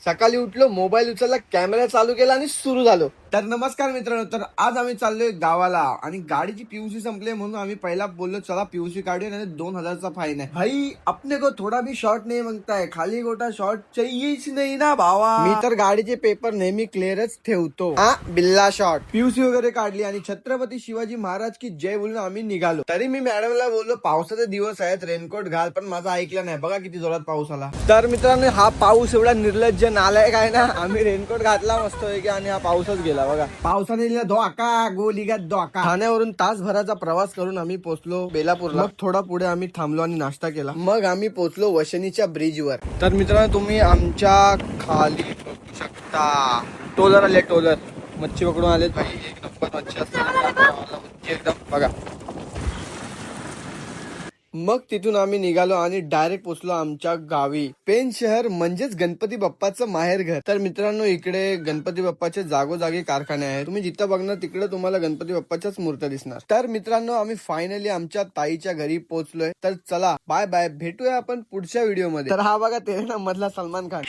सकाळी उठलो, मोबाईल उचलला, कॅमेरा चालू केला आणि सुरू झालो. तर नमस्कार मित्रांनो, तर आज आम्ही चाललोय गावाला आणि गाडीची पीयूसी संपले म्हणून आम्ही पहिला बोललो चला पीयूसी काढूया, नाही 2000चा फाईन आहे. भाई अपने को थोडा भी शॉर्ट नाही मागताय, खाली गोटा शॉर्ट चाहिएच नाही ना भावा. मी तर गाडीचे पेपर नेहमी क्लिअरच ठेवतो. हा बिल्ला शॉर्ट. पीयूसी वगैरे काढली आणि छत्रपती शिवाजी महाराज की जय बोलून आम्ही निघालो. तरी मी मॅडमला बोललो पावसाचे दिवस आहेत, रेनकोट घाल, पण माझा ऐकलं नाही. बघा किती जोरात पाऊस आला. तर मित्रांनो, हा पाऊस एवढा निर्लज्ज नालायक आहे ना, आम्ही रेनकोट घातला मस्त की आणि हा पाऊसच गेला. बघा पावसाने दिला धोका, गोलीगात धोका. ठाण्यावरून तासभराचा प्रवास करून आम्ही पोहोचलो बेलापूरला. मग थोडा पुढे आम्ही थांबलो आणि नाश्ता केला. मग आम्ही पोहोचलो वशनीच्या ब्रिजवर. तर मित्रांनो, तुम्ही आमच्या खाली बघू शकता टोलर आले. टोलर मच्छी पकडून आलेत भाई. एक नंबर मच्छी असते एकदम. बघा मग तिथून आम्ही निघालो आणि डायरेक्ट पोहोचलो आमच्या गावी. पेन शहर म्हणजेच गणपती बाप्पाचं माहेर घर. तर मित्रांनो, इकडे गणपती बाप्पाचे जागोजागी कारखाने आहेत. तुम्ही जिथं बघणार तिकडे तुम्हाला गणपती बाप्पाच्याच मूर्त्या दिसणार. तर मित्रांनो, आम्ही फायनली आमच्या ताईच्या घरी पोहोचलोय. तर चला बाय बाय, भेटूया आपण पुढच्या व्हिडिओ मध्ये. तर हा बघा तेलना मधला सलमान खान.